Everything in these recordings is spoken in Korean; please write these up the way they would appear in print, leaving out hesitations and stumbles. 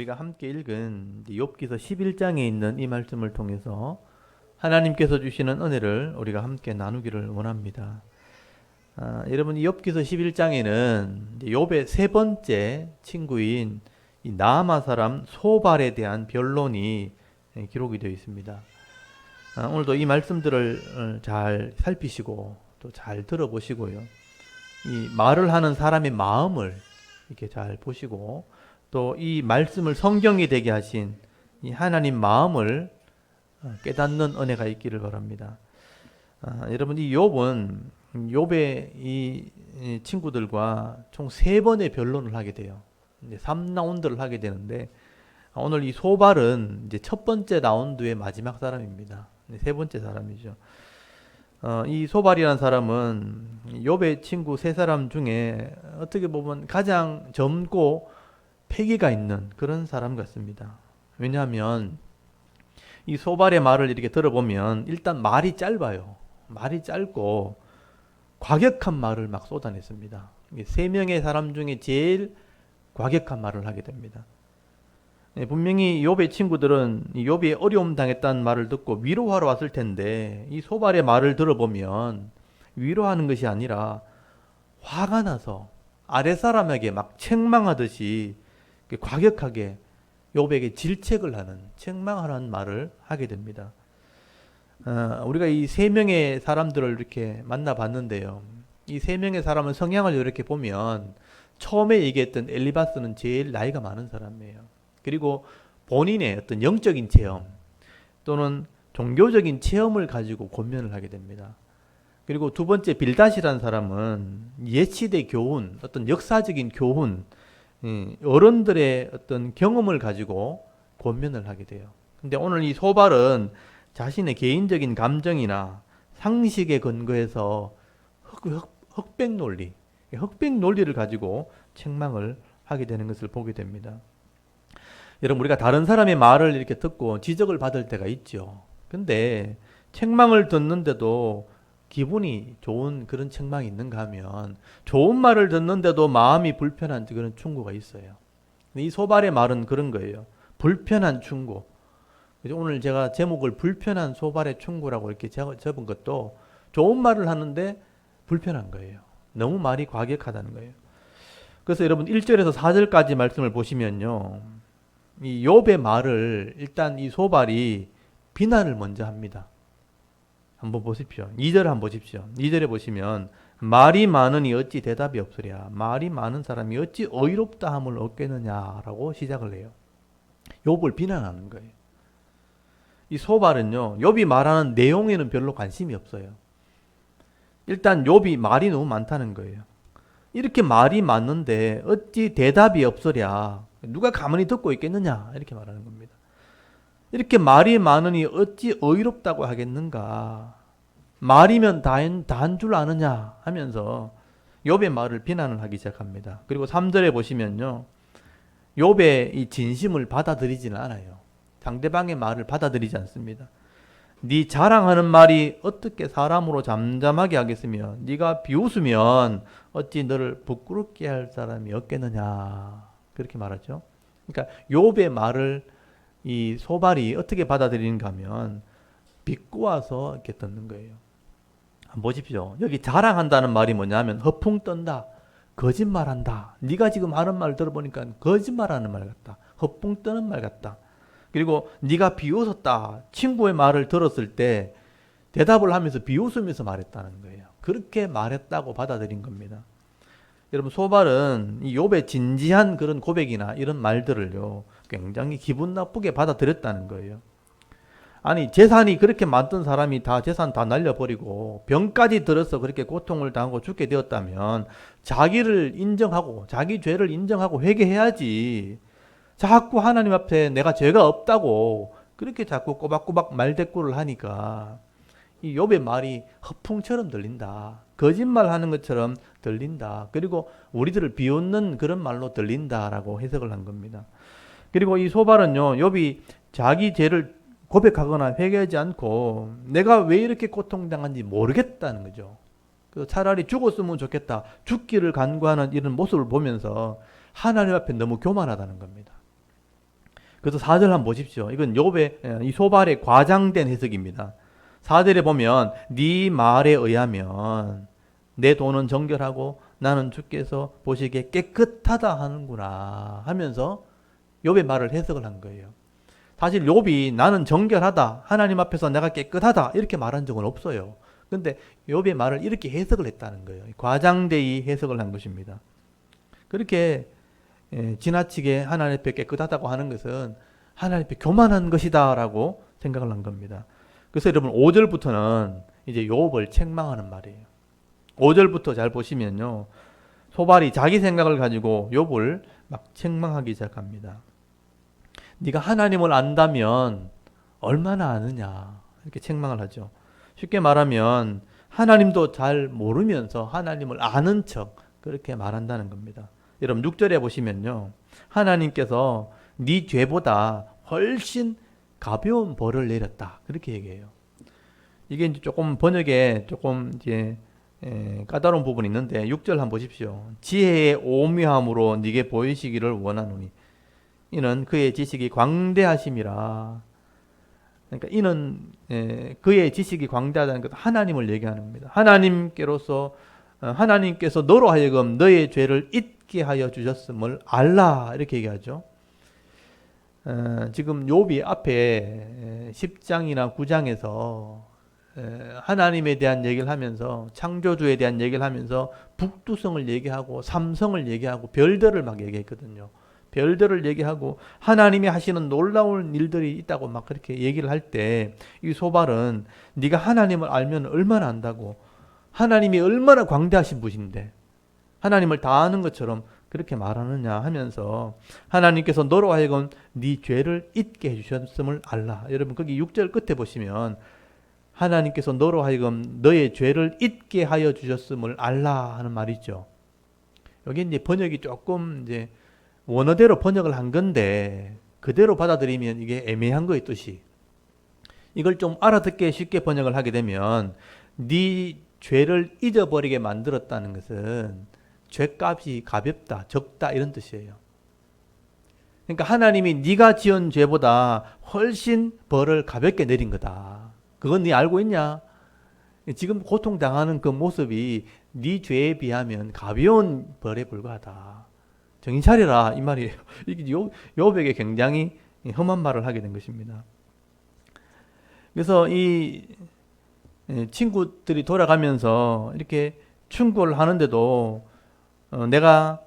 우리가 함께 읽은 욥기서 11장에 있는 이 말씀을 통해서 하나님께서 주시는 은혜를 우리가 함께 나누기를 원합니다. 여러분, 이 욥기서 11장에는 욥의 세 번째 친구인 이 나아마 사람 소발에 대한 변론이 기록이 되어 있습니다. 오늘도 이 말씀들을 잘 살피시고 또 잘 들어보시고요. 이 말을 하는 사람의 마음을 이렇게 잘 보시고 또 이 말씀을 성경이 되게 하신 이 하나님 마음을 깨닫는 은혜가 있기를 바랍니다. 여러분, 이 욥은 욥의 이 친구들과 총 3번의 변론을 하게 돼요. 3라운드를 하게 되는데 오늘 이 소발은 이제 첫 번째 라운드의 마지막 사람입니다. 세 번째 사람이죠. 이 소발이라는 사람은 욥의 친구 3사람 중에 어떻게 보면 가장 젊고 패기가 있는 그런 사람 같습니다. 왜냐하면 이 소발의 말을 이렇게 들어보면 일단 말이 짧아요. 말이 짧고 과격한 말을 막 쏟아냈습니다. 3명의 사람 중에 제일 과격한 말을 하게 됩니다. 분명히 욥의 친구들은 욥이 어려움 당했다는 말을 듣고 위로하러 왔을 텐데 이 소발의 말을 들어보면 위로하는 것이 아니라 화가 나서 아랫사람에게 막 책망하듯이 과격하게 욥에게 질책을 하는, 책망하는 말을 하게 됩니다. 우리가 이 3명의 사람들을 이렇게 만나봤는데요. 이 3명의 사람의 성향을 이렇게 보면 처음에 얘기했던 엘리바스는 제일 나이가 많은 사람이에요. 그리고 본인의 어떤 영적인 체험 또는 종교적인 체험을 가지고 권면을 하게 됩니다. 그리고 두 번째 빌닷이라는 사람은 옛시대 교훈, 어떤 역사적인 교훈, 어른들의 어떤 경험을 가지고 권면을 하게 돼요. 근데 오늘 이 소발은 자신의 개인적인 감정이나 상식에 근거해서 흑백 논리를 가지고 책망을 하게 되는 것을 보게 됩니다. 여러분, 우리가 다른 사람의 말을 이렇게 듣고 지적을 받을 때가 있죠. 근데 책망을 듣는데도 기분이 좋은 그런 책망이 있는가 하면 좋은 말을 듣는데도 마음이 불편한 그런 충고가 있어요. 이 소발의 말은 그런 거예요. 불편한 충고. 오늘 제가 제목을 불편한 소발의 충고라고 이렇게 적은 것도 좋은 말을 하는데 불편한 거예요. 너무 말이 과격하다는 거예요. 그래서 여러분 1절에서 4절까지 말씀을 보시면요. 이 욥의 말을 일단 이 소발이 비난을 먼저 합니다. 한번 보십시오. 2절 한번 보십시오. 2절에 보시면 말이 많으니 어찌 대답이 없으랴. 말이 많은 사람이 어찌 어이롭다함을 얻겠느냐라고 시작을 해요. 욥을 비난하는 거예요. 이 소발은요, 욥이 말하는 내용에는 별로 관심이 없어요. 일단 욥이 말이 너무 많다는 거예요. 이렇게 말이 많은데 어찌 대답이 없으랴. 누가 가만히 듣고 있겠느냐 이렇게 말하는 겁니다. 이렇게 말이 많으니 어찌 어이롭다고 하겠는가. 말이면 다 한 줄 아느냐 하면서 욥의 말을 비난을 하기 시작합니다. 그리고 3절에 보시면요. 욥의 이 진심을 받아들이지는 않아요. 상대방의 말을 받아들이지 않습니다. 네 자랑하는 말이 어떻게 사람으로 잠잠하게 하겠으며 네가 비웃으면 어찌 너를 부끄럽게 할 사람이 없겠느냐. 그렇게 말하죠. 그러니까 욥의 말을 이 소발이 어떻게 받아들이는가 하면 비꼬아서 이렇게 듣는 거예요. 한번 보십시오. 여기 자랑한다는 말이 뭐냐면 허풍 떤다. 거짓말한다. 네가 지금 하는 말 들어보니까 거짓말하는 말 같다. 허풍 떠는 말 같다. 그리고 네가 비웃었다. 친구의 말을 들었을 때 대답을 하면서 비웃으면서 말했다는 거예요. 그렇게 말했다고 받아들인 겁니다. 여러분, 소발은 이 욥의 진지한 그런 고백이나 이런 말들을요 굉장히 기분 나쁘게 받아들였다는 거예요. 아니, 재산이 그렇게 많던 사람이 다 재산 다 날려버리고 병까지 들어서 그렇게 고통을 당하고 죽게 되었다면 자기를 인정하고 자기 죄를 인정하고 회개해야지. 자꾸 하나님 앞에 내가 죄가 없다고 그렇게 자꾸 꼬박꼬박 말대꾸를 하니까 이 욥의 말이 허풍처럼 들린다. 거짓말하는 것처럼 들린다. 그리고 우리들을 비웃는 그런 말로 들린다라고 해석을 한 겁니다. 그리고 이 소발은요, 욥이 자기 죄를 고백하거나 회개하지 않고 내가 왜 이렇게 고통당한지 모르겠다는 거죠. 그래서 차라리 죽었으면 좋겠다. 죽기를 간구하는 이런 모습을 보면서 하나님 앞에 너무 교만하다는 겁니다. 그래서 4절 한번 보십시오. 이건 욥의 이 소발의 과장된 해석입니다. 4절에 보면 네 말에 의하면 내 돈은 정결하고 나는 주께서 보시기에 깨끗하다 하는구나 하면서 욥의 말을 해석을 한 거예요. 사실 욥이 나는 정결하다, 하나님 앞에서 내가 깨끗하다 이렇게 말한 적은 없어요. 근데 욥의 말을 이렇게 해석을 했다는 거예요. 과장되이 해석을 한 것입니다. 그렇게 지나치게 하나님 앞에 깨끗하다고 하는 것은 하나님 앞에 교만한 것이다 라고 생각을 한 겁니다. 그래서 여러분 5절부터는 이제 욥을 책망하는 말이에요. 5절부터 잘 보시면요, 소발이 자기 생각을 가지고 욥을 막 책망하기 시작합니다. 네가 하나님을 안다면 얼마나 아느냐 이렇게 책망을 하죠. 쉽게 말하면 하나님도 잘 모르면서 하나님을 아는 척 그렇게 말한다는 겁니다. 여러분 6절에 보시면요, 하나님께서 네 죄보다 훨씬 가벼운 벌을 내렸다 그렇게 얘기해요. 이게 이제 조금 번역에 조금 이제 까다로운 부분이 있는데 6절 한번 보십시오. 지혜의 오묘함으로 네게 보이시기를 원하노니 이는 그의 지식이 광대하심이라. 그러니까 이는 그의 지식이 광대하다는 것은 하나님을 얘기하는 겁니다. 하나님께서 너로 하여금 너의 죄를 잊게 하여 주셨음을 알라 이렇게 얘기하죠. 지금 욥이 앞에 10장이나 9장에서 하나님에 대한 얘기를 하면서 창조주에 대한 얘기를 하면서 북두성을 얘기하고 삼성을 얘기하고 별들을 막 얘기했거든요. 별들을 얘기하고 하나님이 하시는 놀라운 일들이 있다고 막 그렇게 얘기를 할 때 이 소발은 네가 하나님을 알면 얼마나 안다고, 하나님이 얼마나 광대하신 분인데 하나님을 다 아는 것처럼 그렇게 말하느냐 하면서 하나님께서 너로 하여금 네 죄를 잊게 해주셨음을 알라. 여러분 거기 6절 끝에 보시면 하나님께서 너로 하여금 너의 죄를 잊게 하여 주셨음을 알라 하는 말이죠. 여기 이제 번역이 조금 이제 원어대로 번역을 한 건데 그대로 받아들이면 이게 애매한 거예요, 뜻이. 이걸 좀 알아듣게 쉽게 번역을 하게 되면 네 죄를 잊어버리게 만들었다는 것은 죄값이 가볍다, 적다 이런 뜻이에요. 그러니까 하나님이 네가 지은 죄보다 훨씬 벌을 가볍게 내린 거다. 그건 네 알고 있냐? 지금 고통당하는 그 모습이 네 죄에 비하면 가벼운 벌에 불과하다. 정신 차려라 이 말이에요. 이게 욥에게 굉장히 험한 말을 하게 된 것입니다. 그래서 이 친구들이 돌아가면서 이렇게 충고를 하는데도 내가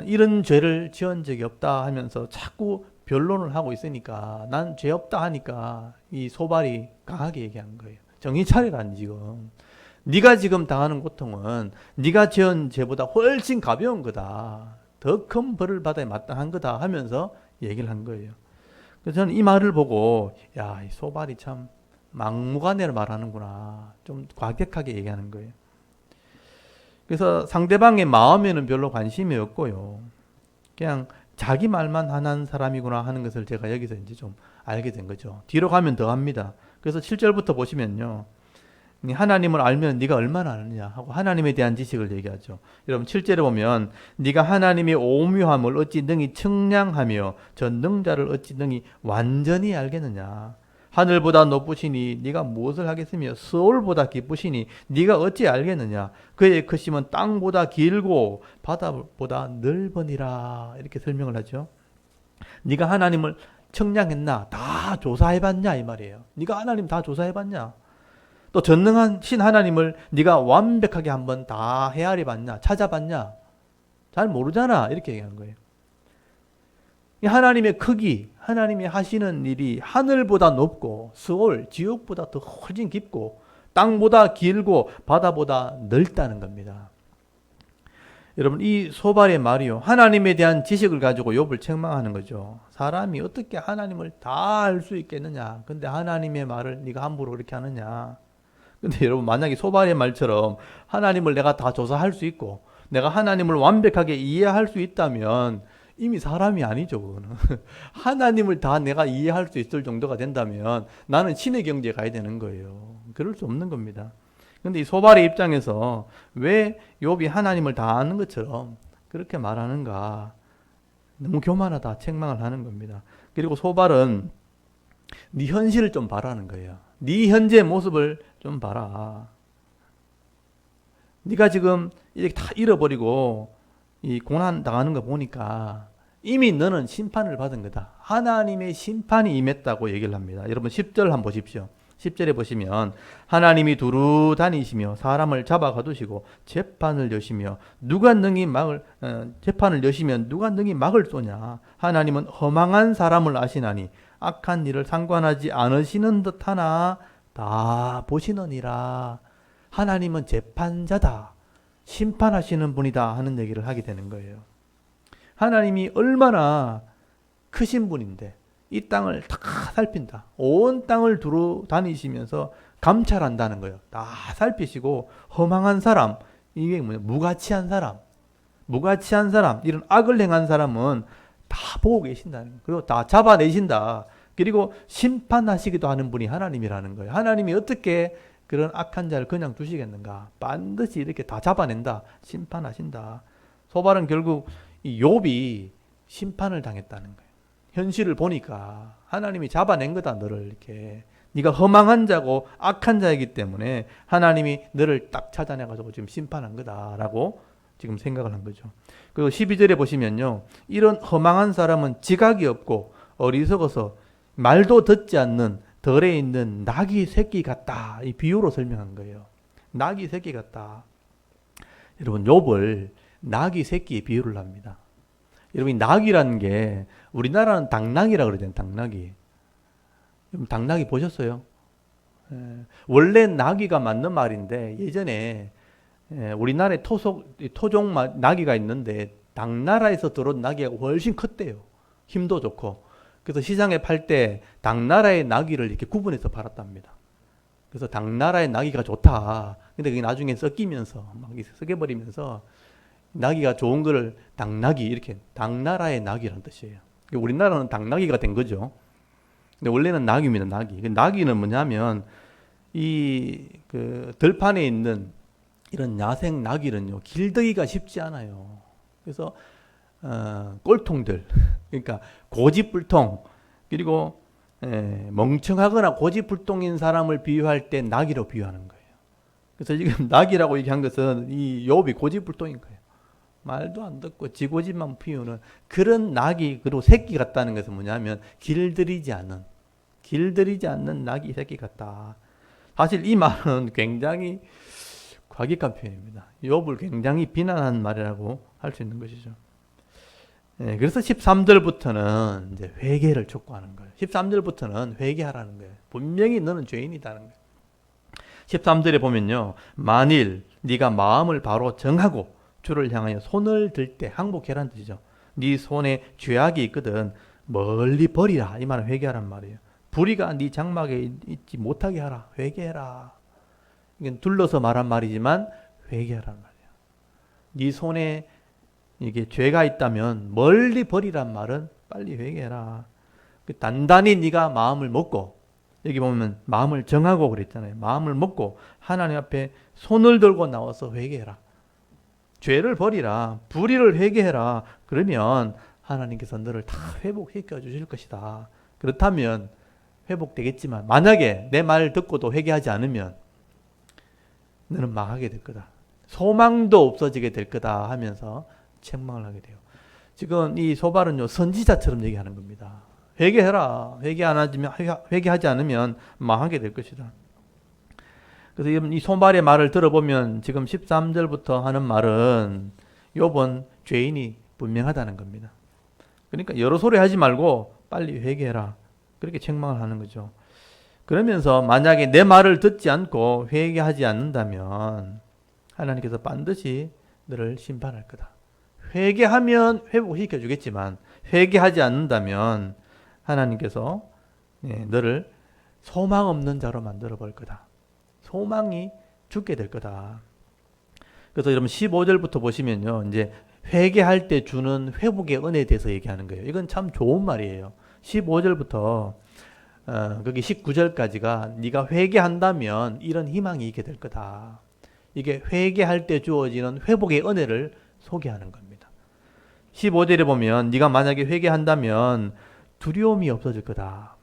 이런 죄를 지은 적이 없다 하면서 자꾸 변론을 하고 있으니까 난 죄 없다 하니까 이 소발이 강하게 얘기한 거예요. 정신 차리라 지금. 네가 지금 당하는 고통은 네가 지은 죄보다 훨씬 가벼운 거다. 더 큰 벌을 받아야 마땅한 거다 하면서 얘기를 한 거예요. 그래서 저는 이 말을 보고 야, 이 소발이 참 막무가내로 말하는구나. 좀 과격하게 얘기하는 거예요. 그래서 상대방의 마음에는 별로 관심이 없고요. 그냥 자기 말만 하는 사람이구나 하는 것을 제가 여기서 이제 좀 알게 된 거죠. 뒤로 가면 더 합니다. 그래서 7절부터 보시면요, 하나님을 알면 네가 얼마나 아느냐 하고 하나님에 대한 지식을 얘기하죠. 여러분 7절에 보면 네가 하나님의 오묘함을 어찌 능히 측량하며 전능자를 어찌 능히 완전히 알겠느냐. 하늘보다 높으시니 네가 무엇을 하겠으며 서울보다 깊으시니 네가 어찌 알겠느냐. 그의 크심은 땅보다 길고 바다보다 넓으니라. 이렇게 설명을 하죠. 네가 하나님을 측량했나? 다 조사해봤냐 이 말이에요. 네가 하나님 다 조사해봤냐? 또 전능하신 하나님을 네가 완벽하게 한번 다 헤아려봤냐? 찾아봤냐? 잘 모르잖아. 이렇게 얘기한 거예요. 이 하나님의 크기, 하나님이 하시는 일이 하늘보다 높고 스올, 지옥보다 더 훨씬 깊고 땅보다 길고 바다보다 넓다는 겁니다. 여러분 이 소발의 말이요, 하나님에 대한 지식을 가지고 욥을 책망하는 거죠. 사람이 어떻게 하나님을 다 알 수 있겠느냐. 근데 하나님의 말을 네가 함부로 그렇게 하느냐. 근데 여러분 만약에 소발의 말처럼 하나님을 내가 다 조사할 수 있고 내가 하나님을 완벽하게 이해할 수 있다면 이미 사람이 아니죠. 그거는. 하나님을 다 내가 이해할 수 있을 정도가 된다면 나는 신의 경지에 가야 되는 거예요. 그럴 수 없는 겁니다. 근데 이 소발의 입장에서 왜 욥이 하나님을 다 아는 것처럼 그렇게 말하는가. 너무 교만하다 책망을 하는 겁니다. 그리고 소발은 네 현실을 좀 봐라는 거예요. 네 현재 모습을 좀 봐라. 네가 지금 이렇게 다 잃어버리고 이 고난 당하는 거 보니까 이미 너는 심판을 받은 거다. 하나님의 심판이 임했다고 얘기를 합니다. 여러분 10절 한번 보십시오. 10절에 보시면 하나님이 두루 다니시며 사람을 잡아 가두시고 재판을 여시며 재판을 여시면 누가 능히 막을 쏘냐. 하나님은 허망한 사람을 아시나니 악한 일을 상관하지 않으시는 듯하나 다 보시느니라. 하나님은 재판자다. 심판하시는 분이다 하는 얘기를 하게 되는 거예요. 하나님이 얼마나 크신 분인데 이 땅을 다 살핀다. 온 땅을 두루 다니시면서 감찰한다는 거예요. 다 살피시고 허망한 사람, 이게 뭐냐? 무가치한 사람, 이런 악을 행한 사람은 다 보고 계신다는 거예요. 그리고 다 잡아내신다. 그리고 심판하시기도 하는 분이 하나님이라는 거예요. 하나님이 어떻게 그런 악한 자를 그냥 두시겠는가? 반드시 이렇게 다 잡아낸다. 심판하신다. 소발은 결국 이 욥이 심판을 당했다는 거예요. 현실을 보니까 하나님이 잡아낸 거다. 너를 이렇게. 네가 허망한 자고 악한 자이기 때문에 하나님이 너를 딱 찾아내가지고 지금 심판한 거다라고 지금 생각을 한 거죠. 그리고 12절에 보시면요. 이런 허망한 사람은 지각이 없고 어리석어서 말도 듣지 않는 덜에 있는 나귀 새끼 같다. 이 비유로 설명한 거예요. 나귀 새끼 같다. 여러분 욥을 나귀 새끼에 비유를 합니다. 여러분 이 나귀라는 게 우리나라는 당나귀라고 그러잖아요. 당나귀. 여러분 당나귀 보셨어요? 원래 나귀가 맞는 말인데 예전에 우리나라에 토종 나귀가 있는데 당나라에서 들어온 나귀가 훨씬 컸대요. 힘도 좋고. 그래서 시장에 팔 때 당나라의 나귀를 이렇게 구분해서 팔았답니다. 그래서 당나라의 나귀가 좋다. 근데 그게 나중에 섞이면서 막 섞여버리면서 나귀가 좋은 거를 당나귀 이렇게 당나라의 나귀라는 뜻이에요. 우리나라는 당나귀가 된 거죠. 근데 원래는 나귀입니다. 나귀. 나귀는 뭐냐면 이 그 들판에 있는 이런 야생 나귀는요 길들이기가 쉽지 않아요. 그래서 꼴통들, 그러니까 고집불통, 그리고 멍청하거나 고집불통인 사람을 비유할 때 나귀로 비유하는 거예요. 그래서 지금 나귀라고 얘기한 것은 이 욥이 고집불통인 거예요. 말도 안 듣고 지고집만 피우는 그런 나귀, 그리고 새끼 같다는 것은 뭐냐면 길들이지 않는 나귀 새끼 같다. 사실 이 말은 굉장히 과격한 표현입니다. 욥을 굉장히 비난한 말이라고 할 수 있는 것이죠. 그래서 13절부터는 이제 회개를 촉구하는 거예요. 13절부터는 회개하라는 거예요. 분명히 너는 죄인이다는 거예요. 13절에 보면요. 만일 네가 마음을 바로 정하고 주를 향하여 손을 들 때 항복해라는 뜻이죠. 네 손에 죄악이 있거든 멀리 버리라. 이 말은 회개하란 말이에요. 불의가 네 장막에 있지 못하게 하라. 회개해라. 이건 둘러서 말한 말이지만 회개하란 말이에요. 네 손에 이게 죄가 있다면 멀리 버리란 말은 빨리 회개해라. 단단히 네가 마음을 먹고, 여기 보면 마음을 정하고 그랬잖아요. 마음을 먹고 하나님 앞에 손을 들고 나와서 회개해라. 죄를 버리라. 불의를 회개해라. 그러면 하나님께서 너를 다 회복시켜 주실 것이다. 그렇다면 회복되겠지만 만약에 내 말 듣고도 회개하지 않으면 너는 망하게 될 거다. 소망도 없어지게 될 거다 하면서 책망을 하게 돼요. 지금 이 소발은요 선지자처럼 얘기하는 겁니다. 회개해라. 회개하지 않으면 망하게 될 것이다. 그래서 이 소발의 말을 들어보면 지금 13절부터 하는 말은 욥은 죄인이 분명하다는 겁니다. 그러니까 여러 소리 하지 말고 빨리 회개해라. 그렇게 책망을 하는 거죠. 그러면서 만약에 내 말을 듣지 않고 회개하지 않는다면 하나님께서 반드시 너를 심판할 거다. 회개하면 회복시켜 주겠지만 회개하지 않는다면 하나님께서 너를 소망 없는 자로 만들어 볼 거다. 소망이 죽게 될 거다. 그래서 여러분 15절부터 보시면요. 이제 회개할 때 주는 회복의 은혜에 대해서 얘기하는 거예요. 이건 참 좋은 말이에요. 15절부터 거기 19절까지가 네가 회개한다면 이런 희망이 있게 될 거다. 이게 회개할 때 주어지는 회복의 은혜를 소개하는 겁니다. 15절에 보면 네가 만약에 회개한다면 두려움이 없어질 거다.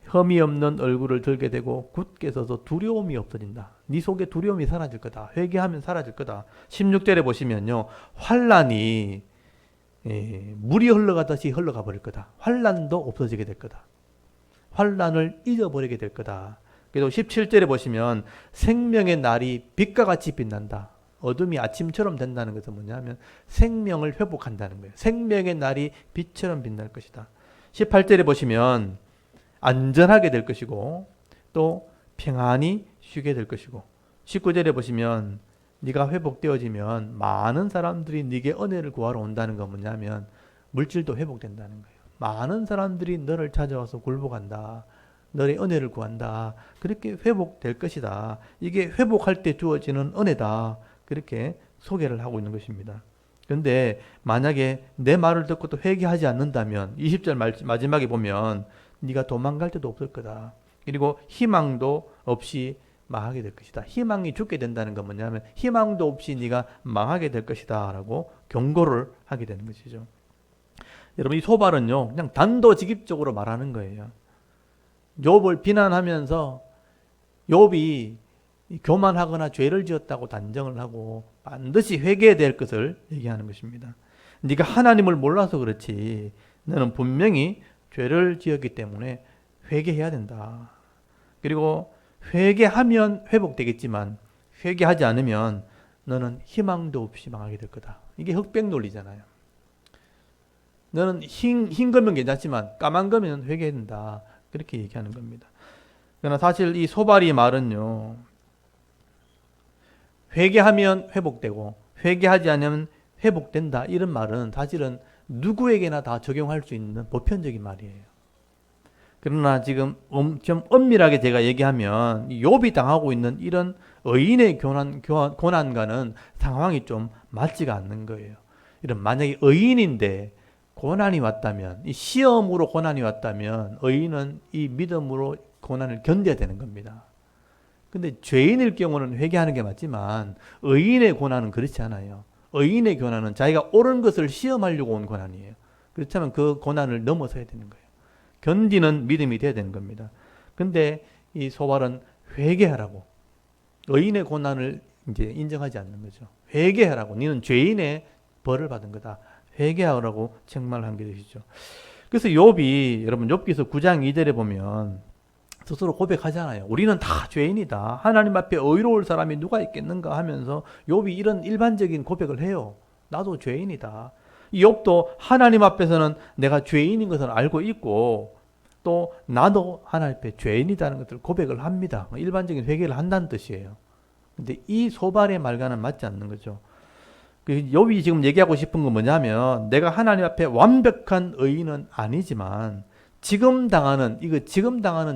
흠이 없는 얼굴을 들게 되고 굳게 서서 두려움이 없어진다. 네 속에 두려움이 사라질 거다. 회개하면 사라질 거다. 16절에 보시면요. 환난이 물이 흘러가듯이 흘러가 버릴 거다. 환난도 없어지게 될 거다. 환난을 잊어버리게 될 거다. 그리고 17절에 보시면 생명의 날이 빛과 같이 빛난다. 어둠이 아침처럼 된다는 것은 뭐냐면 생명을 회복한다는 거예요. 생명의 날이 빛처럼 빛날 것이다. 18절에 보시면 안전하게 될 것이고 또 평안히 쉬게 될 것이고 19절에 보시면 네가 회복되어지면 많은 사람들이 네게 은혜를 구하러 온다는 건 뭐냐면 물질도 회복된다는 거예요. 많은 사람들이 너를 찾아와서 굴복한다. 너의 은혜를 구한다. 그렇게 회복될 것이다. 이게 회복할 때 주어지는 은혜다. 그렇게 소개를 하고 있는 것입니다. 그런데 만약에 내 말을 듣고 또 회개하지 않는다면 20절 마지막에 보면 네가 도망갈 데도 없을 거다. 그리고 희망도 없이 망하게 될 것이다. 희망이 죽게 된다는 건 뭐냐면 희망도 없이 네가 망하게 될 것이다 라고 경고를 하게 되는 것이죠. 여러분 이 소발은요 그냥 단도직입적으로 말하는 거예요. 욥을 비난하면서 욥이 교만하거나 죄를 지었다고 단정을 하고 반드시 회개해야 될 것을 얘기하는 것입니다. 네가 하나님을 몰라서 그렇지 너는 분명히 죄를 지었기 때문에 회개해야 된다. 그리고 회개하면 회복되겠지만 회개하지 않으면 너는 희망도 없이 망하게 될 거다. 이게 흑백 논리잖아요. 너는 흰 거면 괜찮지만 까만 거면 회개해야 된다. 그렇게 얘기하는 겁니다. 그러나 사실 이 소발이 말은요. 회개하면 회복되고 회개하지 않으면 회복된다. 이런 말은 사실은 누구에게나 다 적용할 수 있는 보편적인 말이에요. 그러나 지금 좀 엄밀하게 제가 얘기하면 욥이 당하고 있는 이런 의인의 고난과는 상황이 좀 맞지가 않는 거예요. 이런 만약에 의인인데 고난이 왔다면 이 시험으로 고난이 왔다면 의인은 이 믿음으로 고난을 견뎌야 되는 겁니다. 근데 죄인일 경우는 회개하는 게 맞지만 의인의 고난은 그렇지 않아요. 의인의 고난은 자기가 옳은 것을 시험하려고 온 고난이에요. 그렇다면 그 고난을 넘어서야 되는 거예요. 견디는 믿음이 돼야 되는 겁니다. 근데 이 소발은 회개하라고 의인의 고난을 이제 인정하지 않는 거죠. 회개하라고 너는 죄인의 벌을 받은 거다. 회개하라고 책망한 게 되시죠. 그래서 욥이 여러분 욥기서 9장 2절에 보면 스스로 고백하잖아요. 우리는 다 죄인이다. 하나님 앞에 의로울 사람이 누가 있겠는가 하면서 욥이 이런 일반적인 고백을 해요. 나도 죄인이다. 욥도 하나님 앞에서는 내가 죄인인 것을 알고 있고 또 나도 하나님 앞에 죄인이라는 것을 고백을 합니다. 일반적인 회개를 한다는 뜻이에요. 근데 이 소발의 말과는 맞지 않는 거죠. 욥이 지금 얘기하고 싶은 건 뭐냐면 내가 하나님 앞에 완벽한 의인은 아니지만 지금 당하는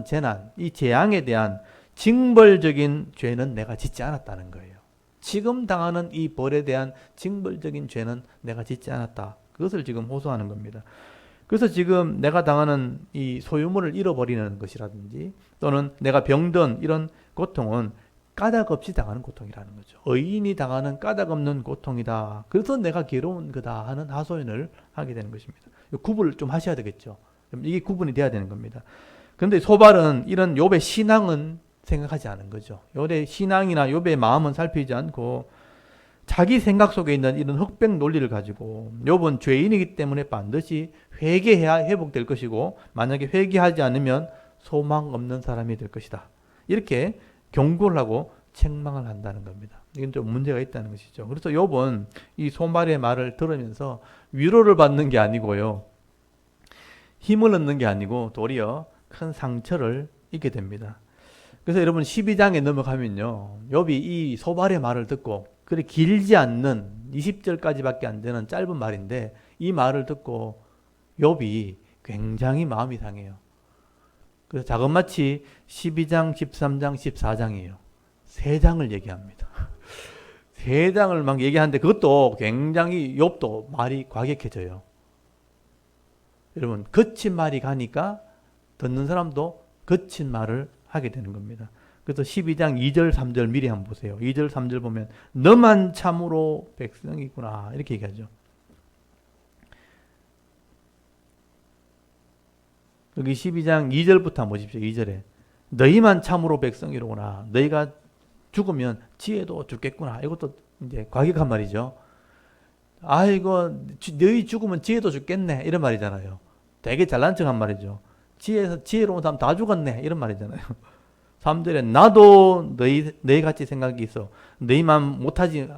재난, 이 재앙에 대한 징벌적인 죄는 내가 짓지 않았다는 거예요. 지금 당하는 이 벌에 대한 징벌적인 죄는 내가 짓지 않았다. 그것을 지금 호소하는 겁니다. 그래서 지금 내가 당하는 이 소유물을 잃어버리는 것이라든지 또는 내가 병든 이런 고통은 까닭 없이 당하는 고통이라는 거죠. 의인이 당하는 까닭 없는 고통이다. 그래서 내가 괴로운 거다 하는 하소연을 하게 되는 것입니다. 구분을 좀 하셔야 되겠죠. 이게 구분이 돼야 되는 겁니다. 그런데 소발은 이런 욥의 신앙은 생각하지 않은 거죠. 욥의 신앙이나 욥의 마음은 살피지 않고 자기 생각 속에 있는 이런 흑백 논리를 가지고 욥은 죄인이기 때문에 반드시 회개해야 회복될 것이고 만약에 회개하지 않으면 소망 없는 사람이 될 것이다. 이렇게 경고를 하고 책망을 한다는 겁니다. 이건 좀 문제가 있다는 것이죠. 그래서 욥은 이 소발의 말을 들으면서 위로를 받는 게 아니고요. 힘을 얻는 게 아니고 도리어 큰 상처를 입게 됩니다. 그래서 여러분 12장에 넘어가면요. 욥이 이 소발의 말을 듣고 그리 길지 않는 20절까지밖에 안 되는 짧은 말인데 이 말을 듣고 욥이 굉장히 마음이 상해요. 그래서 자그마치 12장, 13장, 14장이에요. 3장을 얘기합니다. 3장을 막 얘기하는데 그것도 굉장히 욥도 말이 과격해져요. 여러분 거친 말이 가니까 듣는 사람도 거친 말을 하게 되는 겁니다. 그래서 12장 2절 3절 미리 한번 보세요. 2절 3절 보면 너만 참으로 백성이구나 이렇게 얘기하죠. 여기 12장 2절부터 한번 보십시오. 2절에 너희만 참으로 백성이로구나. 너희가 죽으면 지혜도 죽겠구나. 이것도 이제 과격한 말이죠. 아이고 너희 죽으면 지혜도 죽겠네 이런 말이잖아요. 되게 잘난 척한 말이죠. 지혜로운 사람 다 죽었네 이런 말이잖아요. 3절에 나도 너희 같이 생각이 있어. 너희만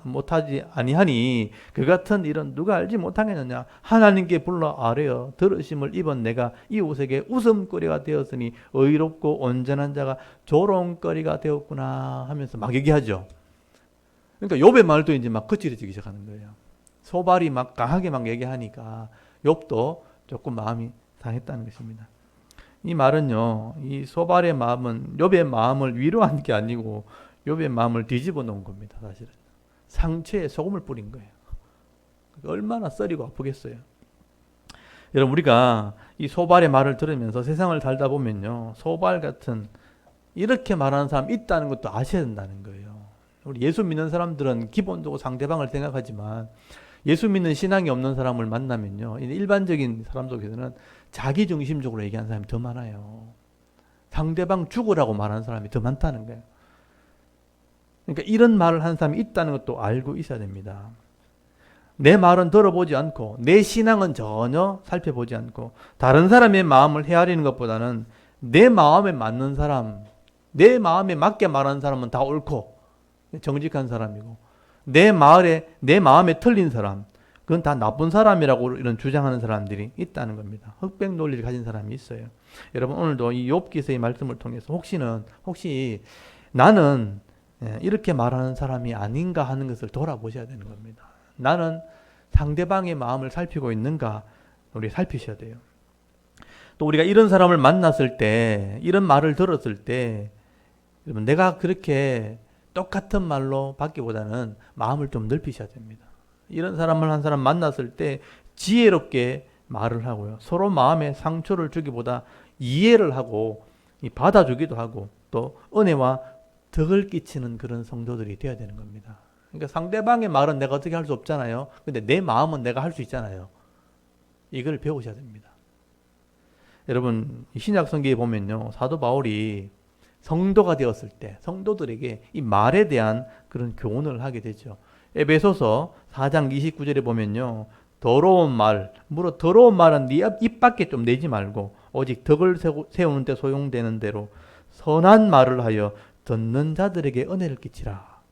못하지 아니하니 그 같은 일은 누가 알지 못하겠느냐. 하나님께 불러 아뢰어 들으심을 입은 내가 이웃에게 웃음거리가 되었으니 의롭고 온전한 자가 조롱거리가 되었구나 하면서 막 얘기하죠. 그러니까 욥의 말도 이제 막 거칠어지기 시작하는 거예요. 소발이 막 강하게 막 얘기하니까 욥도 조금 마음이 상했다는 것입니다. 이 말은요, 이 소발의 마음은 욥의 마음을 위로한 게 아니고 욥의 마음을 뒤집어 놓은 겁니다. 사실은 상처에 소금을 뿌린 거예요. 얼마나 썰이고 아프겠어요. 여러분, 우리가 이 소발의 말을 들으면서 세상을 살다 보면요, 소발 같은 이렇게 말하는 사람 있다는 것도 아셔야 된다는 거예요. 우리 예수 믿는 사람들은 기본적으로 상대방을 생각하지만 예수 믿는 신앙이 없는 사람을 만나면요, 일반적인 사람 속에서는 자기 중심적으로 얘기하는 사람이 더 많아요. 상대방 죽으라고 말하는 사람이 더 많다는 거예요. 그러니까 이런 말을 하는 사람이 있다는 것도 알고 있어야 됩니다. 내 말은 들어보지 않고 내 신앙은 전혀 살펴보지 않고 다른 사람의 마음을 헤아리는 것보다는 내 마음에 맞는 사람, 내 마음에 맞게 말하는 사람은 다 옳고 정직한 사람이고 내 마음에 틀린 사람, 그건 다 나쁜 사람이라고 이런 주장하는 사람들이 있다는 겁니다. 흑백 논리를 가진 사람이 있어요. 여러분, 오늘도 이 욥기서의 말씀을 통해서 혹시 나는 이렇게 말하는 사람이 아닌가 하는 것을 돌아보셔야 되는 겁니다. 나는 상대방의 마음을 살피고 있는가 우리 살피셔야 돼요. 또 우리가 이런 사람을 만났을 때, 이런 말을 들었을 때, 여러분, 내가 그렇게 똑같은 말로 받기보다는 마음을 좀 넓히셔야 됩니다. 이런 사람을 한 사람 만났을 때 지혜롭게 말을 하고요. 서로 마음에 상처를 주기보다 이해를 하고 받아주기도 하고 또 은혜와 덕을 끼치는 그런 성도들이 되어야 되는 겁니다. 그러니까 상대방의 말은 내가 어떻게 할 수 없잖아요. 근데 내 마음은 내가 할 수 있잖아요. 이걸 배우셔야 됩니다. 여러분, 신약 성경에 보면요, 사도 바울이 성도가 되었을 때 성도들에게 이 말에 대한 그런 교훈을 하게 되죠. 에베소서 4장 29절에 보면요, 더러운 말은 네 입 밖에 좀 내지 말고 오직 덕을 세우는 데 소용되는 대로 선한 말을 하여 듣는 자들에게 은혜를 끼치라.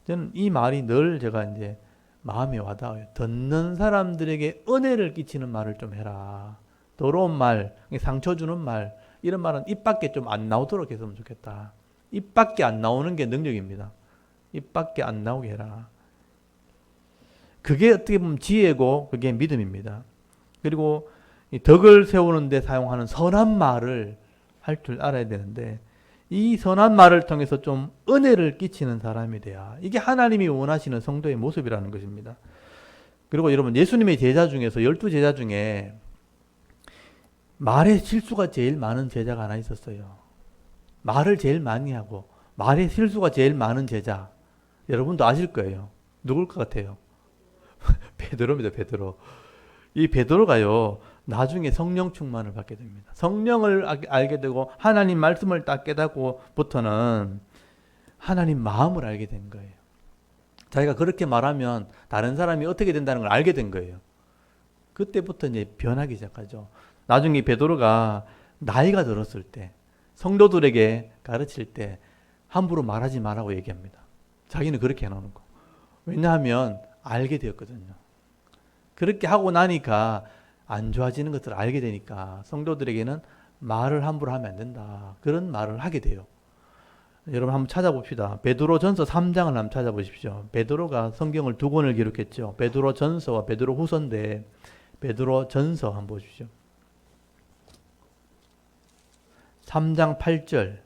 저는 이 말이 늘 제가 이제 마음에 와닿아요. 듣는 사람들에게 은혜를 끼치는 말을 좀 해라. 더러운 말, 상처 주는 말, 이런 말은 입 밖에 좀 안 나오도록 했으면 좋겠다. 입 밖에 안 나오는 게 능력입니다. 입 밖에 안 나오게 해라. 그게 어떻게 보면 지혜고 그게 믿음입니다. 그리고 이 덕을 세우는 데 사용하는 선한 말을 할 줄 알아야 되는데 이 선한 말을 통해서 좀 은혜를 끼치는 사람이 돼야 이게 하나님이 원하시는 성도의 모습이라는 것입니다. 그리고 여러분, 예수님의 제자 중에서 12제자 중에 말에 실수가 제일 많은 제자가 하나 있었어요. 말을 제일 많이 하고 말에 실수가 제일 많은 제자, 여러분도 아실 거예요. 누굴 것 같아요? 베드로입니다. 베드로. 이 베드로가요, 나중에 성령 충만을 받게 됩니다. 성령을 알게 되고 하나님 말씀을 딱 깨닫고부터는 하나님 마음을 알게 된 거예요. 자기가 그렇게 말하면 다른 사람이 어떻게 된다는 걸 알게 된 거예요. 그때부터 이제 변하기 시작하죠. 나중에 베드로가 나이가 들었을 때 성도들에게 가르칠 때 함부로 말하지 말라고 얘기합니다. 자기는 그렇게 해놓는 거. 왜냐하면 알게 되었거든요. 그렇게 하고 나니까 안 좋아지는 것들을 알게 되니까 성도들에게는 말을 함부로 하면 안 된다. 그런 말을 하게 돼요. 여러분 한번 찾아봅시다. 베드로전서 3장을 한번 찾아보십시오. 베드로가 성경을 두 권을 기록했죠. 베드로전서와 베드로후서인데 베드로전서 한번 보십시오. 3장 8절.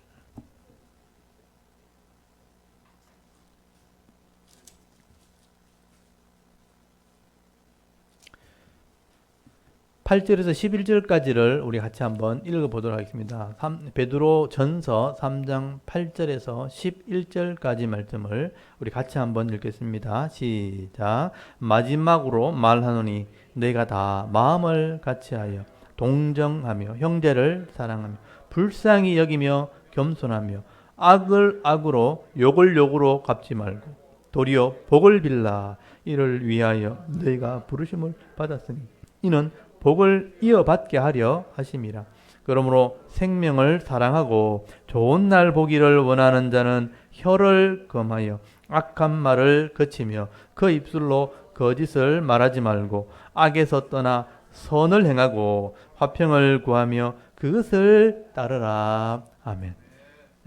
8절에서 11절까지를 우리 같이 한번 읽어보도록 하겠습니다. 베드로 전서 3장 8절에서 11절까지 말씀을 우리 같이 한번 읽겠습니다. 시작. 마지막으로 말하노니 너희가 다 마음을 같이하여 동정하며 형제를 사랑하며 불쌍히 여기며 겸손하며 악을 악으로 욕을 욕으로 갚지 말고 도리어 복을 빌라. 이를 위하여 너희가 부르심을 받았으니 이는 복을 이어받게 하려 하심이라. 그러므로 생명을 사랑하고 좋은 날 보기를 원하는 자는 혀를 금하여 악한 말을 그치며 그 입술로 거짓을 말하지 말고 악에서 떠나 선을 행하고 화평을 구하며 그것을 따르라. 아멘.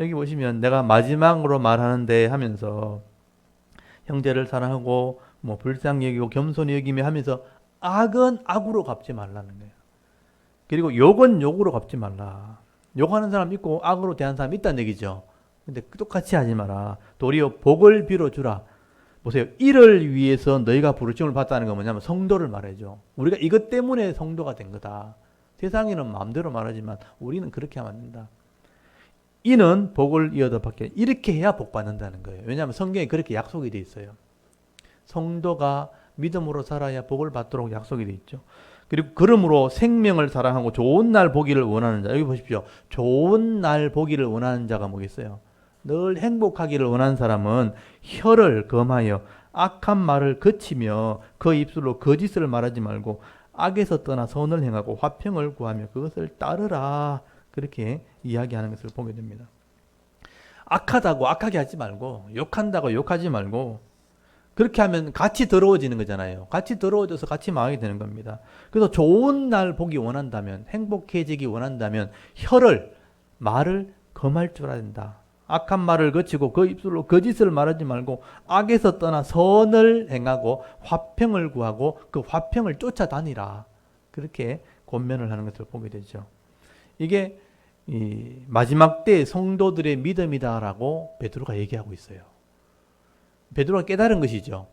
여기 보시면 내가 마지막으로 말하는데 하면서 형제를 사랑하고 뭐 불쌍히 여기고 겸손히 여기며 하면서 악은 악으로 갚지 말라는 거예요. 그리고 욕은 욕으로 갚지 말라. 욕하는 사람 있고 악으로 대하는 사람 있다는 얘기죠. 근데 똑같이 하지 마라. 도리어 복을 빌어주라. 보세요. 이를 위해서 너희가 부르심을 받다는 건 뭐냐면 성도를 말해줘. 우리가 이것 때문에 성도가 된 거다. 세상에는 마음대로 말하지만 우리는 그렇게 하면 안 된다. 이는 복을 이어서 받게. 이렇게 해야 복 받는다는 거예요. 왜냐하면 성경에 그렇게 약속이 돼 있어요. 성도가 믿음으로 살아야 복을 받도록 약속이 돼 있죠. 그리고 그러므로 생명을 사랑하고 좋은 날 보기를 원하는 자. 여기 보십시오. 좋은 날 보기를 원하는 자가 뭐겠어요? 늘 행복하기를 원하는 사람은 혀를 금하여 악한 말을 그치며 그 입술로 거짓을 말하지 말고 악에서 떠나 선을 행하고 화평을 구하며 그것을 따르라. 그렇게 이야기하는 것을 보게 됩니다. 악하다고 악하게 하지 말고 욕한다고 욕하지 말고 그렇게 하면 같이 더러워지는 거잖아요. 같이 더러워져서 같이 망하게 되는 겁니다. 그래서 좋은 날 보기 원한다면, 행복해지기 원한다면 말을 금할 줄 알아야 된다. 악한 말을 거치고 그 입술로 거짓을 말하지 말고 악에서 떠나 선을 행하고 화평을 구하고 그 화평을 쫓아다니라. 그렇게 권면을 하는 것을 보게 되죠. 이게 이 마지막 때의 성도들의 믿음이다라고 베드로가 얘기하고 있어요. 베드로가 깨달은 것이죠.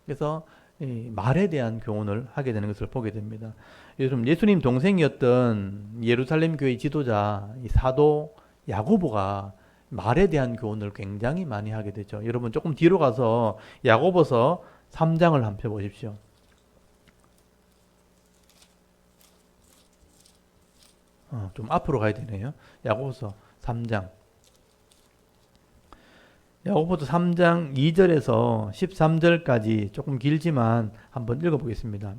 그래서 이 말에 대한 교훈을 하게 되는 것을 보게 됩니다. 요즘 예수님 동생이었던 예루살렘 교회 지도자 이 사도 야고보가 말에 대한 교훈을 굉장히 많이 하게 되죠. 여러분 조금 뒤로 가서 야고보서 3장을 한번 펴보십시오. 좀 앞으로 가야 되네요. 야고보서 3장. 야고보서 3장 2절에서 13절까지 조금 길지만 한번 읽어보겠습니다.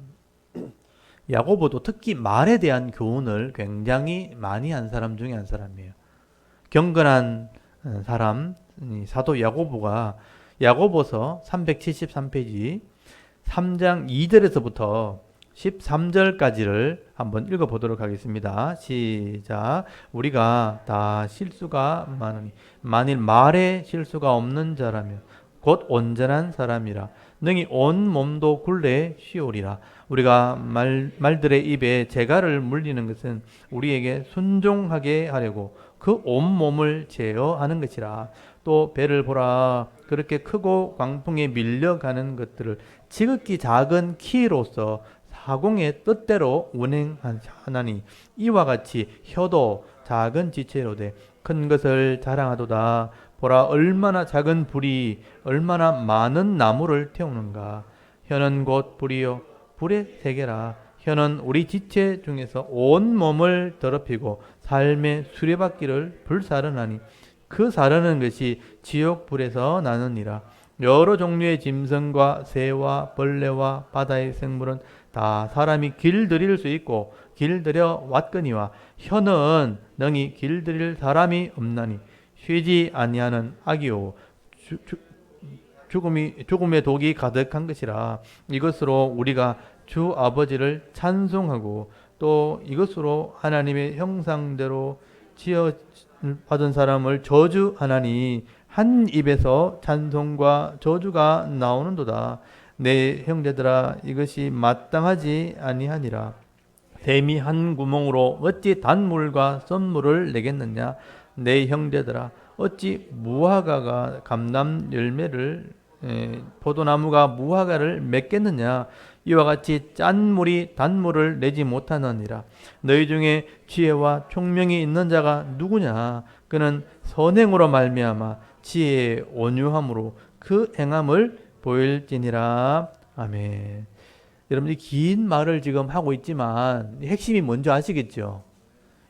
야고보도 특히 말에 대한 교훈을 굉장히 많이 한 사람 중에 한 사람이에요. 경건한 사람 사도 야고보가 야고보서 373페이지 3장 2절에서부터 13절까지를 한번 읽어보도록 하겠습니다. 시작. 우리가 다 실수가 많으니 만일 말에 실수가 없는 자라면 곧 온전한 사람이라 능히 온 몸도 굴레 쉬오리라. 우리가 말들의 입에 재갈을 물리는 것은 우리에게 순종하게 하려고 그 온 몸을 제어하는 것이라. 또 배를 보라. 그렇게 크고 광풍에 밀려가는 것들을 지극히 작은 키로서 사공의 뜻대로 운행하나니 이와 같이 혀도 작은 지체로 돼 큰 것을 자랑하도다. 보라 얼마나 작은 불이 얼마나 많은 나무를 태우는가. 혀는 곧 불이요 불의 세계라. 혀는 우리 지체 중에서 온 몸을 더럽히고 삶의 수레바퀴를 불사르나니 그 사르는 것이 지옥 불에서 나느니라. 여러 종류의 짐승과 새와 벌레와 바다의 생물은 다 사람이 길들일 수 있고 길들여 왔거니와 혀는 능히 길들일 사람이 없나니 쉬지 아니하는 악이요 죽음의 독이 가득한 것이라. 이것으로 우리가 주 아버지를 찬송하고 또 이것으로 하나님의 형상대로 지어 받은 사람을 저주하나니 한 입에서 찬송과 저주가 나오는도다. 내 형제들아 이것이 마땅하지 아니하니라. 샘이 한 구멍으로 어찌 단물과 썬물을 내겠느냐. 내 형제들아 어찌 무화과가 감람 열매를 포도나무가 무화과를 맺겠느냐. 이와 같이 짠 물이 단물을 내지 못하느니라. 너희 중에 지혜와 총명이 있는 자가 누구냐. 그는 선행으로 말미암아 지혜의 온유함으로 그 행함을 보일지니라. 아멘. 여러분이 긴 말을 지금 하고 있지만 핵심이 뭔지 아시겠죠?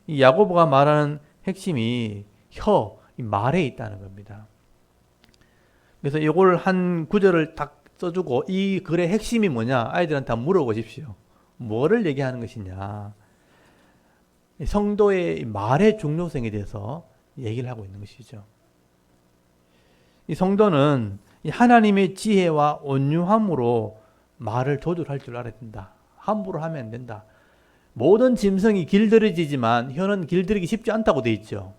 이 야고보가 말하는 핵심이 이 말에 있다는 겁니다. 그래서 이걸 한 구절을 딱 써주고 이 글의 핵심이 뭐냐 아이들한테 한번 물어보십시오. 뭐를 얘기하는 것이냐. 성도의 말의 중요성에 대해서 얘기를 하고 있는 것이죠. 이 성도는 하나님의 지혜와 온유함으로 말을 조절할 줄 알아야 된다. 함부로 하면 안 된다. 모든 짐승이 길들여지지만 혀는 길들이기 쉽지 않다고 돼 있죠.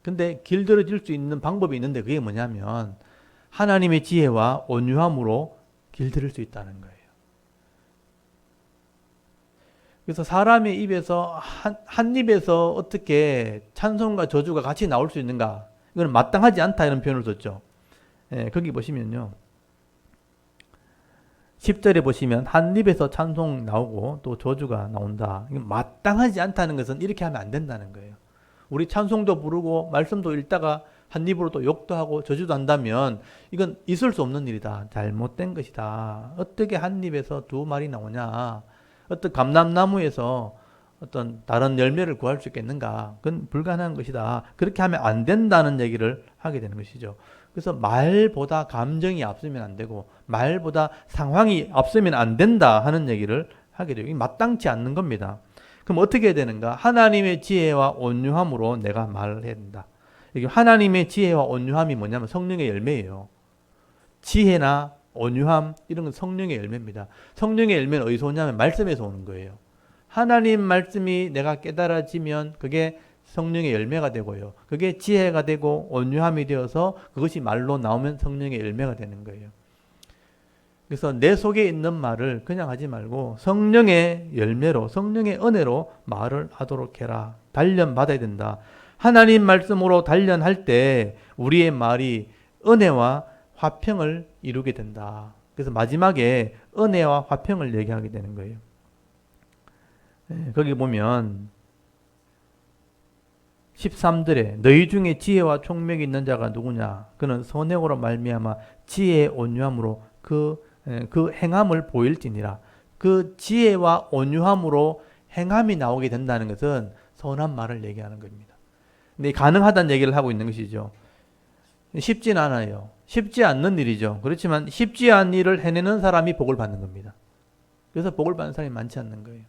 근데 길들여질 수 있는 방법이 있는데 그게 뭐냐면 하나님의 지혜와 온유함으로 길들일 수 있다는 거예요. 그래서 사람의 입에서 한 입에서 어떻게 찬송과 저주가 같이 나올 수 있는가? 이건 마땅하지 않다 이런 표현을 썼죠. 거기 보시면요. 10절에 보시면 한 입에서 찬송 나오고 또 저주가 나온다. 이건 마땅하지 않다는 것은 이렇게 하면 안 된다는 거예요. 우리 찬송도 부르고 말씀도 읽다가 한 입으로 또 욕도 하고 저주도 한다면 이건 있을 수 없는 일이다. 잘못된 것이다. 어떻게 한 입에서 두 말이 나오냐. 어떤 감람나무에서 어떤 다른 열매를 구할 수 있겠는가. 그건 불가능한 것이다. 그렇게 하면 안 된다는 얘기를 하게 되는 것이죠. 그래서 말보다 감정이 앞서면 안 되고 말보다 상황이 앞서면 안 된다 하는 얘기를 하게 돼요. 이게 마땅치 않는 겁니다. 그럼 어떻게 해야 되는가? 하나님의 지혜와 온유함으로 내가 말을 해야 된다. 이게 하나님의 지혜와 온유함이 뭐냐면 성령의 열매예요. 지혜나 온유함 이런 건 성령의 열매입니다. 성령의 열매는 어디서 오냐면 말씀에서 오는 거예요. 하나님 말씀이 내가 깨달아지면 그게 성령의 열매가 되고요. 그게 지혜가 되고 온유함이 되어서 그것이 말로 나오면 성령의 열매가 되는 거예요. 그래서 내 속에 있는 말을 그냥 하지 말고 성령의 열매로 성령의 은혜로 말을 하도록 해라. 단련받아야 된다. 하나님 말씀으로 단련할 때 우리의 말이 은혜와 화평을 이루게 된다. 그래서 마지막에 은혜와 화평을 얘기하게 되는 거예요. 거기 보면 13절에 너희 중에 지혜와 총명이 있는 자가 누구냐? 그는 선행으로 말미암아 지혜의 온유함으로 그 행함을 보일지니라. 그 지혜와 온유함으로 행함이 나오게 된다는 것은 선한 말을 얘기하는 겁니다. 근데 가능하다는 얘기를 하고 있는 것이죠. 쉽진 않아요. 쉽지 않는 일이죠. 그렇지만 쉽지 않은 일을 해내는 사람이 복을 받는 겁니다. 그래서 복을 받는 사람이 많지 않는 거예요.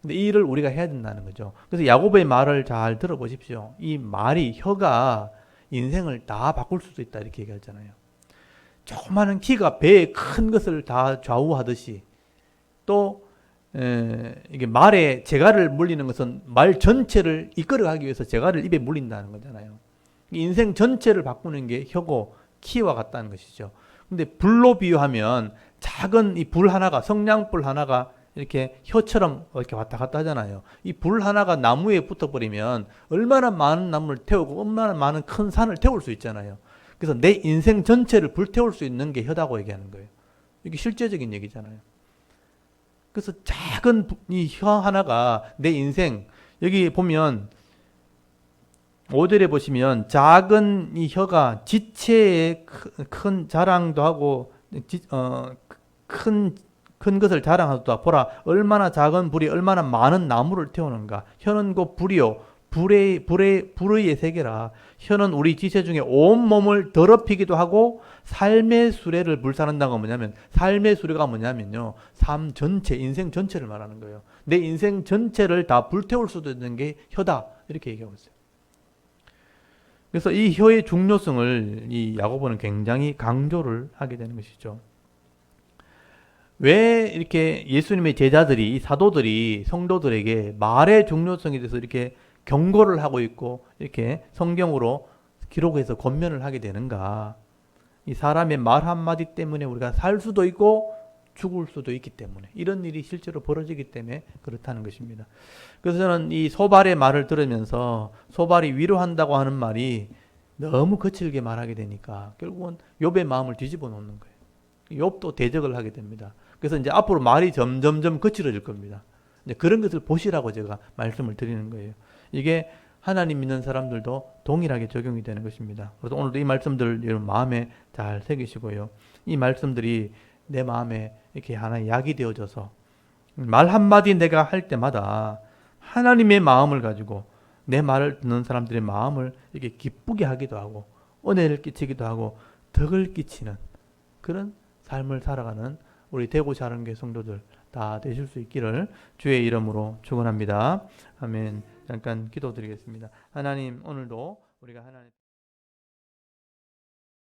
근데 이 일을 우리가 해야 된다는 거죠. 그래서 야고보의 말을 잘 들어보십시오. 이 말이 혀가 인생을 다 바꿀 수도 있다 이렇게 얘기하잖아요. 조그마한 키가 배에 큰 것을 다 좌우하듯이 또 이게 말에 재갈을 물리는 것은 말 전체를 이끌어가기 위해서 재갈을 입에 물린다는 거잖아요. 인생 전체를 바꾸는 게 혀고 키와 같다는 것이죠. 근데 불로 비유하면 작은 이 불 하나가 성냥불 하나가 이렇게 혀처럼 이렇게 왔다 갔다 하잖아요. 이 불 하나가 나무에 붙어버리면 얼마나 많은 나무를 태우고 얼마나 많은 큰 산을 태울 수 있잖아요. 그래서 내 인생 전체를 불태울 수 있는 게 혀다고 얘기하는 거예요. 이게 실제적인 얘기잖아요. 그래서 작은 이 혀 하나가 내 인생, 여기 보면 5절에 보시면 작은 이 혀가 지체의 큰 자랑도 하고 큰 것을 자랑하도다. 보라 얼마나 작은 불이 얼마나 많은 나무를 태우는가. 혀는 곧 불이요 불의 세계라. 혀는 우리 지체 중에 온 몸을 더럽히기도 하고 삶의 수레를 불사른다는 건 뭐냐면 삶의 수레가 뭐냐면요. 삶 전체 인생 전체를 말하는 거예요. 내 인생 전체를 다 불태울 수도 있는 게 혀다. 이렇게 얘기하고 있어요. 그래서 이 혀의 중요성을 이 야고보는 굉장히 강조를 하게 되는 것이죠. 왜 이렇게 예수님의 제자들이, 사도들이 성도들에게 말의 중요성에 대해서 이렇게 경고를 하고 있고 이렇게 성경으로 기록해서 권면을 하게 되는가? 이 사람의 말 한마디 때문에 우리가 살 수도 있고 죽을 수도 있기 때문에 이런 일이 실제로 벌어지기 때문에 그렇다는 것입니다. 그래서 저는 이 소발의 말을 들으면서 소발이 위로한다고 하는 말이 너무 거칠게 말하게 되니까 결국은 욥의 마음을 뒤집어 놓는 거예요. 욥도 대적을 하게 됩니다. 그래서 이제 앞으로 말이 점점점 거칠어질 겁니다. 이제 그런 것을 보시라고 제가 말씀을 드리는 거예요. 이게 하나님 믿는 사람들도 동일하게 적용이 되는 것입니다. 그래서 오늘도 이 말씀들 여러분 마음에 잘 새기시고요. 이 말씀들이 내 마음에 이렇게 하나의 약이 되어져서 말 한마디 내가 할 때마다 하나님의 마음을 가지고 내 말을 듣는 사람들의 마음을 이렇게 기쁘게 하기도 하고 은혜를 끼치기도 하고 덕을 끼치는 그런 삶을 살아가는 우리 대구 자른교회 성도들 다 되실 수 있기를 주의 이름으로 축원합니다. 아멘. 잠깐 기도드리겠습니다. 하나님, 오늘도 우리가 하나님